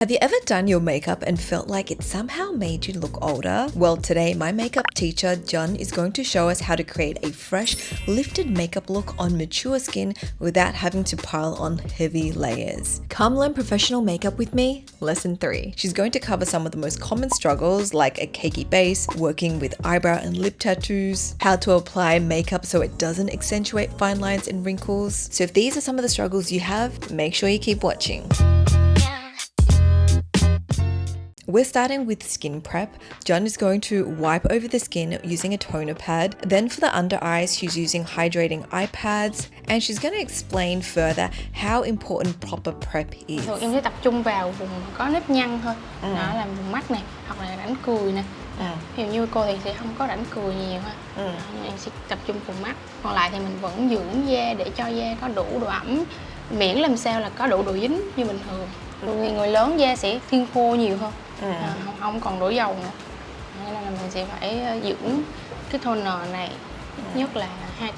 Have you ever done your makeup and felt like it somehow made you look older? Well, today my makeup teacher, Joocyee, is going to show us how to create a fresh, lifted makeup look on mature skin without having to pile on heavy layers. Come learn professional makeup with me. Lesson 3. She's going to cover some of the most common struggles like a cakey base, working with eyebrow and lip tattoos, how to apply makeup so it doesn't accentuate fine lines and wrinkles. So if these are some of the struggles you have, make sure you keep watching. We're starting with skin prep. Joocyee is going to wipe over the skin using a toner pad. Then for the under eyes, she's using hydrating eye pads. And she's going to explain further how important proper prep is. Thường em sẽ tập trung vào vùng có nếp nhăn thôi. Đó là vùng mắt này, hoặc là rãnh cùi nè. Ví dụ như cô thì sẽ không có rãnh cùi nhiều ha. Nhưng em sẽ tập trung vùng mắt. Còn lại thì mình vẫn dưỡng da để cho da có đủ độ ẩm. Miễn làm sao là có đủ độ dính như bình thường. Người lớn da sẽ thiên khô nhiều hơn. Không còn đổ dầu nữa, nên là mình sẽ phải dưỡng cái toner này nhất là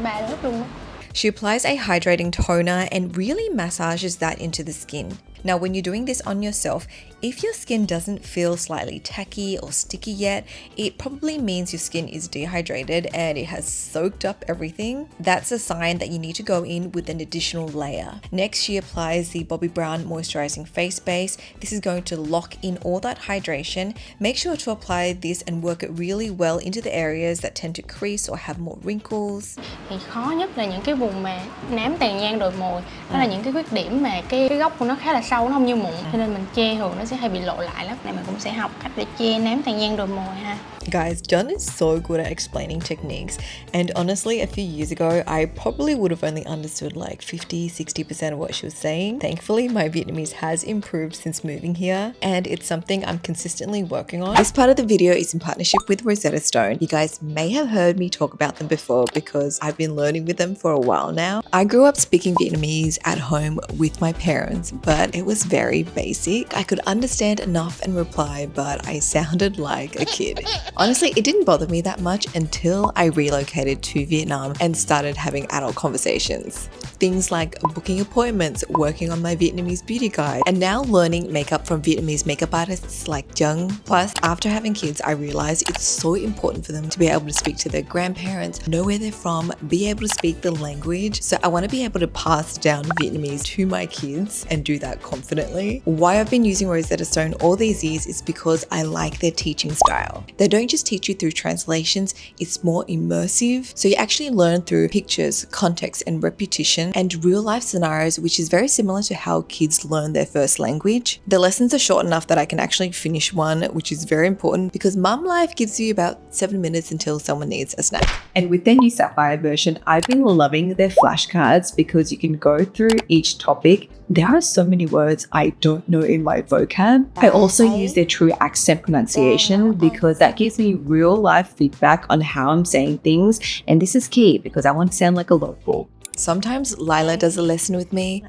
2-3 lớp luôn á. She applies a hydrating toner and really massages that into the skin. Now, when you're doing this on yourself, if your skin doesn't feel slightly tacky or sticky yet, it probably means your skin is dehydrated and it has soaked up everything. That's a sign that you need to go in with an additional layer. Next, she applies the Bobbi Brown moisturizing face base. This is going to lock in all that hydration. Make sure to apply this and work it really well into the areas that tend to crease or have more wrinkles. Thì khó nhất là những cái vùng mà nám tàn nhang đồi mồi. Đó là những cái khuyết điểm mà cái góc của nó khá là sâu, nó không như mụn, cho nên mình che thường nó sẽ hay bị lộ lại lắm. Này mình cũng sẽ học cách để che nám tàn nhang đồi mồi ha. Guys, Joocyee is so good at explaining techniques, and honestly, a few years ago, I probably would have only understood like 50-60% of what she was saying. Thankfully, my Vietnamese has improved since moving here, and it's something I'm consistently working on. This part of the video is in partnership with Rosetta Stone. You guys may have heard me talk about them before because I've been learning with them for a while now. I grew up speaking Vietnamese at home with my parents, but it was very basic. I could understand enough and reply, but I sounded like a kid. Honestly, it didn't bother me that much until I relocated to Vietnam and started having adult conversations. Things like booking appointments, working on my Vietnamese beauty guide, and now learning makeup from Vietnamese makeup artists like Yong. Plus, after having kids, I realized it's so important for them to be able to speak to their grandparents, know where they're from, be able to speak the language. So I want to be able to pass down Vietnamese to my kids and do that confidently. Why I've been using Rosetta Stone all these years is because I like their teaching style. They don't just teach you through translations, it's more immersive. So you actually learn through pictures, context, and repetition, and real life scenarios, which is very similar to how kids learn their first language. The lessons are short enough that I can actually finish one, which is very important because mum life gives you about 7 minutes until someone needs a snack. And with their new Sapphire version, I've been loving their flashcards because you can go through each topic. There are so many words I don't know in my vocab. I also use their true accent pronunciation because that gives me real life feedback on how I'm saying things. And this is key because I want to sound like a local. Sometimes Lila does a lesson with me.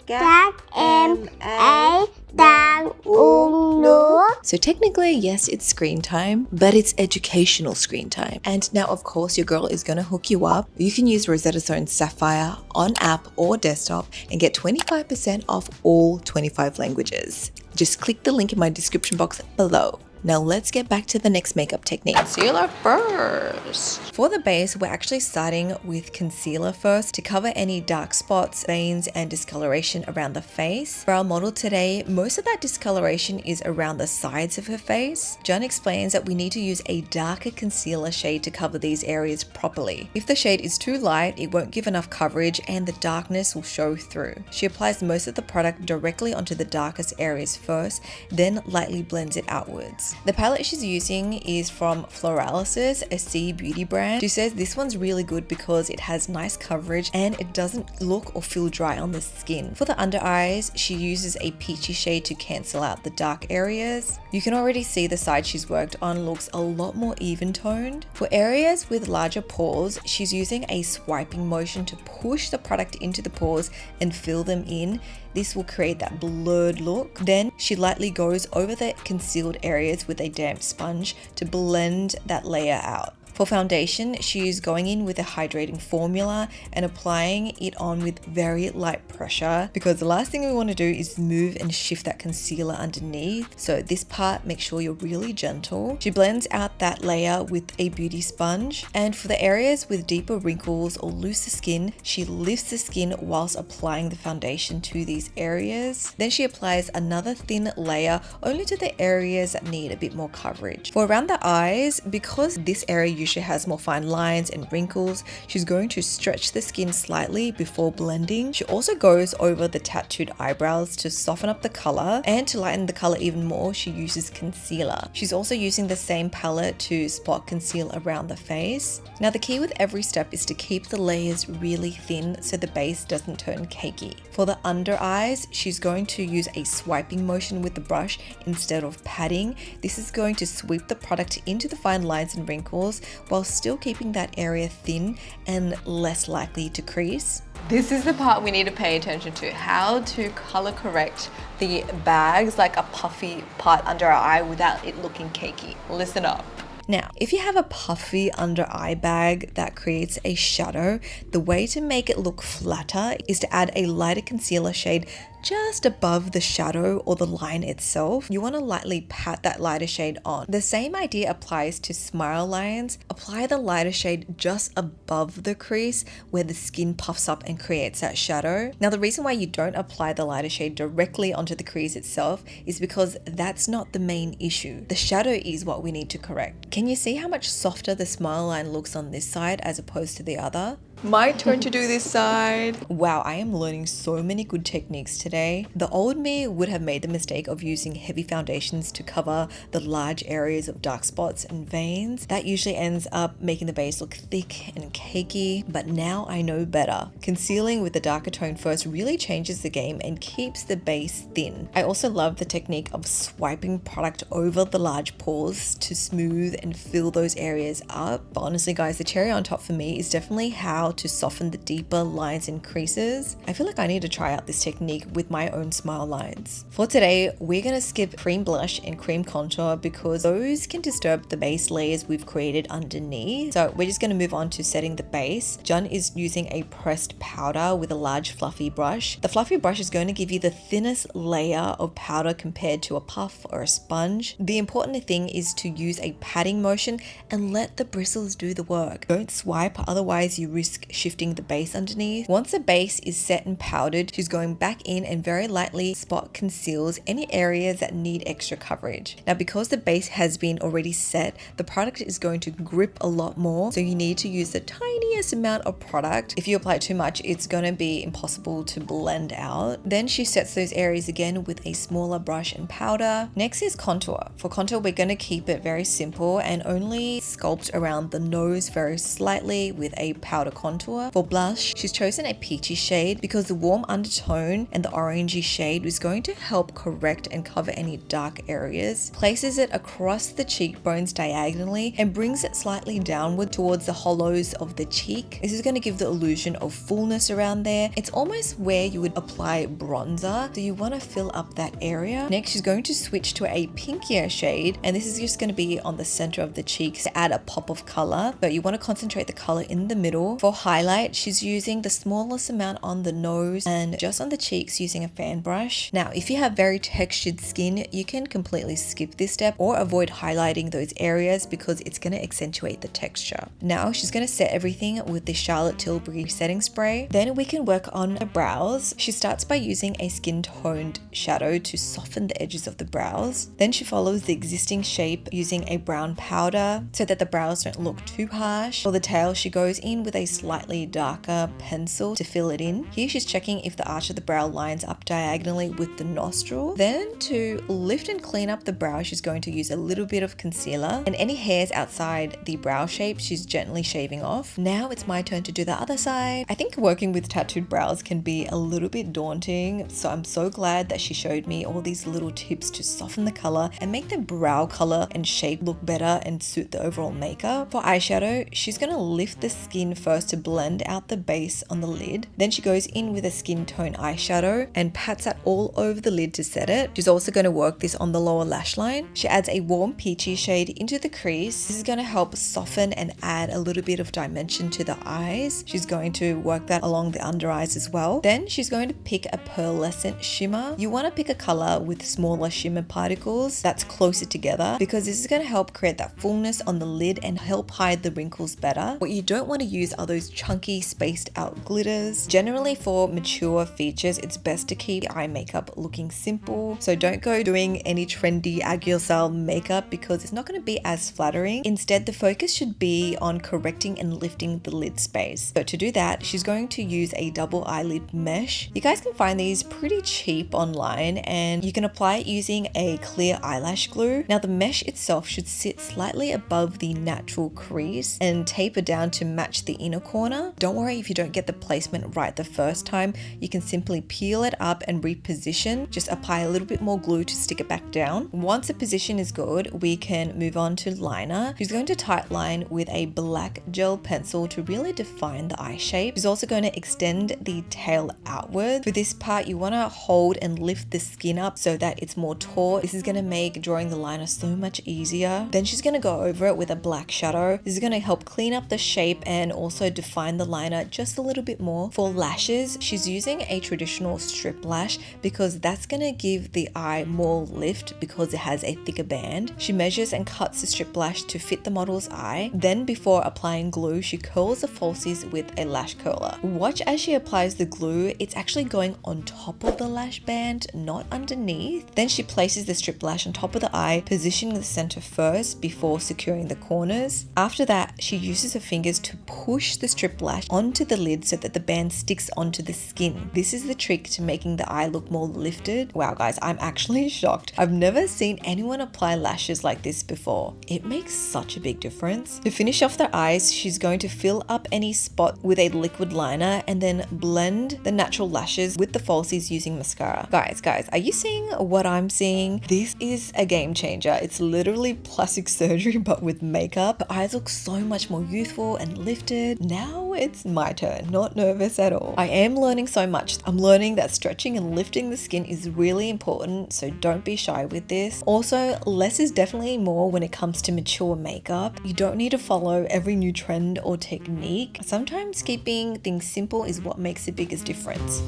Các em ấy đang uống nước. So technically, yes, it's screen time, but it's educational screen time. And now, of course, your girl is going to hook you up. You can use Rosetta Stone Sapphire on app or desktop and get 25% off all 25 languages. Just click the link in my description box below. Now let's get back to the next makeup technique. Concealer first. For the base, we're actually starting with concealer first to cover any dark spots, veins, and discoloration around the face. For our model today, most of that discoloration is around the sides of her face. Joocyee explains that we need to use a darker concealer shade to cover these areas properly. If the shade is too light, it won't give enough coverage and the darkness will show through. She applies most of the product directly onto the darkest areas first, then lightly blends it outwards. The palette she's using is from Floralysis, a C beauty brand. She says this one's really good because it has nice coverage and it doesn't look or feel dry on the skin. For the under eyes, she uses a peachy shade to cancel out the dark areas. You can already see the side she's worked on looks a lot more even toned. For areas with larger pores, she's using a swiping motion to push the product into the pores and fill them in. This will create that blurred look. Then she lightly goes over the concealed areas with a damp sponge to blend that layer out. For foundation, she's going in with a hydrating formula and applying it on with very light pressure, because the last thing we want to do is move and shift that concealer underneath. So this part, make sure you're really gentle. She blends out that layer with a beauty sponge, and for the areas with deeper wrinkles or looser skin, she lifts the skin whilst applying the foundation to these areas. Then she applies another thin layer only to the areas that need a bit more coverage. For around the eyes, because this area usually has more fine lines and wrinkles, she's going to stretch the skin slightly before blending. She also goes over the tattooed eyebrows to soften up the color, and to lighten the color even more, she uses concealer. She's also using the same palette to spot conceal around the face. Now the key with every step is to keep the layers really thin so the base doesn't turn cakey. For the under eyes, she's going to use a swiping motion with the brush instead of patting. This is going to sweep the product into the fine lines and wrinkles while still keeping that area thin and less likely to crease. This is the part we need to pay attention to, how to color correct the bags, like a puffy part under our eye without it looking cakey. Listen up. Now, if you have a puffy under eye bag that creates a shadow, the way to make it look flatter is to add a lighter concealer shade just above the shadow or the line itself. You want to lightly pat that lighter shade on. The same idea applies to smile lines. Apply the lighter shade just above the crease where the skin puffs up and creates that shadow. Now, the reason why you don't apply the lighter shade directly onto the crease itself is because that's not the main issue. The shadow is what we need to correct. Can you see how much softer the smile line looks on this side as opposed to the other? My turn to do this side. Wow, I am learning so many good techniques today. The old me would have made the mistake of using heavy foundations to cover the large areas of dark spots and veins. That usually ends up making the base look thick and cakey, but now I know better. Concealing with the darker tone first really changes the game and keeps the base thin. I also love the technique of swiping product over the large pores to smooth and fill those areas up. But honestly guys, the cherry on top for me is definitely how to soften the deeper lines and creases. I feel like I need to try out this technique with my own smile lines. For today, we're going to skip cream blush and cream contour because those can disturb the base layers we've created underneath. So we're just going to move on to setting the base. Jun is using a pressed powder with a large fluffy brush. The fluffy brush is going to give you the thinnest layer of powder compared to a puff or a sponge. The important thing is to use a patting motion and let the bristles do the work. Don't swipe, otherwise you risk shifting the base underneath. Once the base is set and powdered, she's going back in and very lightly spot conceals any areas that need extra coverage. Now, because the base has been already set, the product is going to grip a lot more, so you need to use the tiniest amount of product. If you apply too much, it's going to be impossible to blend out. Then she sets those areas again with a smaller brush and powder. Next is contour. For contour, we're going to keep it very simple and only sculpt around the nose very slightly with a powder contour. For blush, she's chosen a peachy shade because the warm undertone and the orangey shade is going to help correct and cover any dark areas. Places it across the cheekbones diagonally and brings it slightly downward towards the hollows of the cheek. This is going to give the illusion of fullness around there. It's almost where you would apply bronzer, so you want to fill up that area. Next, she's going to switch to a pinkier shade, and this is just going to be on the center of the cheeks to add a pop of color, but you want to concentrate the color in the middle. For highlight, she's using the smallest amount on the nose and just on the cheeks using a fan brush. Now, if you have very textured skin, you can completely skip this step or avoid highlighting those areas because it's going to accentuate the texture. Now, she's going to set everything with the Charlotte Tilbury setting spray. Then we can work on the brows. She starts by using a skin-toned shadow to soften the edges of the brows. Then she follows the existing shape using a brown powder so that the brows don't look too harsh. For the tail, she goes in with a slightly darker pencil to fill it in. Here she's checking if the arch of the brow lines up diagonally with the nostril. Then to lift and clean up the brow, she's going to use a little bit of concealer, and any hairs outside the brow shape she's gently shaving off. Now it's my turn to do the other side. I think working with tattooed brows can be a little bit daunting, so I'm so glad that she showed me all these little tips to soften the color and make the brow color and shape look better and suit the overall makeup. For eyeshadow, she's going to lift the skin first to blend out the base on the lid. Then she goes in with a skin tone eyeshadow and pats that all over the lid to set it. She's also going to work this on the lower lash line. She adds a warm peachy shade into the crease. This is going to help soften and add a little bit of dimension to the eyes. She's going to work that along the under eyes as well. Then she's going to pick a pearlescent shimmer. You want to pick a color with smaller shimmer particles that's closer together because this is going to help create that fullness on the lid and help hide the wrinkles better. What you don't want to use are those chunky spaced out glitters. Generally for mature features, it's best to keep eye makeup looking simple. So don't go doing any trendy Aguil style makeup because it's not going to be as flattering. Instead, the focus should be on correcting and lifting the lid space. So to do that, she's going to use a double eyelid mesh. You guys can find these pretty cheap online and you can apply it using a clear eyelash glue. Now the mesh itself should sit slightly above the natural crease and taper down to match the inner corner. Don't worry if you don't get the placement right the first time. You can simply peel it up and reposition. Just apply a little bit more glue to stick it back down. Once the position is good, we can move on to liner. She's going to tight line with a black gel pencil to really define the eye shape. She's also going to extend the tail outward. For this part, you want to hold and lift the skin up so that it's more taut. This is going to make drawing the liner so much easier. Then she's going to go over it with a black shadow. This is going to help clean up the shape and also define the liner just a little bit more. For lashes, she's using a traditional strip lash because that's going to give the eye more lift because it has a thicker band. She measures and cuts the strip lash to fit the model's eye. Then before applying glue, she curls the falsies with a lash curler. Watch as she applies the glue. It's actually going on top of the lash band, not underneath. Then she places the strip lash on top of the eye, positioning the center first before securing the corners. After that, she uses her fingers to push the strip lash onto the lid so that the band sticks onto the skin. This is the trick to making the eye look more lifted. Wow guys, I'm actually shocked. I've never seen anyone apply lashes like this before. It makes such a big difference. To finish off their eyes, she's going to fill up any spot with a liquid liner and then blend the natural lashes with the falsies using mascara. Guys, are you seeing what I'm seeing? This is a game changer. It's literally plastic surgery but with makeup. The eyes look so much more youthful and lifted. Now it's my turn. Not nervous at all. I am learning so much. I'm learning that stretching and lifting the skin is really important, so don't be shy with this. Also, less is definitely more when it comes to mature makeup. You don't need to follow every new trend or technique. Sometimes keeping things simple is what makes the biggest difference.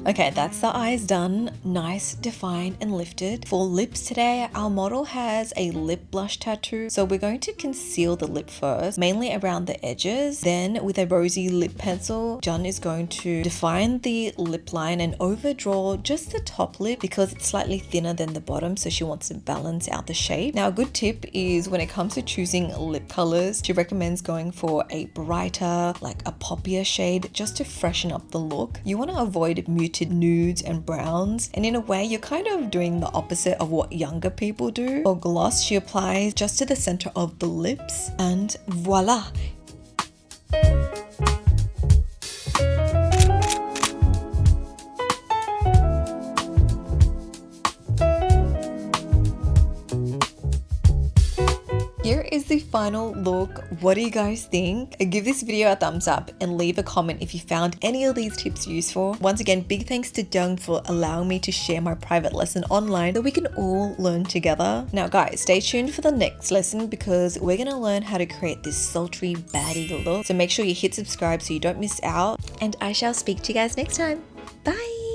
Okay, that's the eyes done. Nice, defined, and lifted. For lips today, our model has a lip blush tattoo. So we're going to conceal the lip first, mainly around the edges. Then with a rosy lip pencil, Jun is going to define the lip line and overdraw just the top lip because it's slightly thinner than the bottom. So she wants to balance out the shape. Now, a good tip is when it comes to choosing lip colors, she recommends going for a brighter, like a poppier shade just to freshen up the look. You want to avoid muted nudes and browns, and in a way you're kind of doing the opposite of what younger people do. For gloss, she applies just to the center of the lips and voila. Here is the final look. What do you guys think? Give this video a thumbs up and leave a comment if you found any of these tips useful. Once again, big thanks to Yong for allowing me to share my private lesson online so we can all learn together. Now guys, stay tuned for the next lesson because we're gonna learn how to create this sultry baddie look. So make sure you hit subscribe so you don't miss out, and I shall speak to you guys next time. Bye!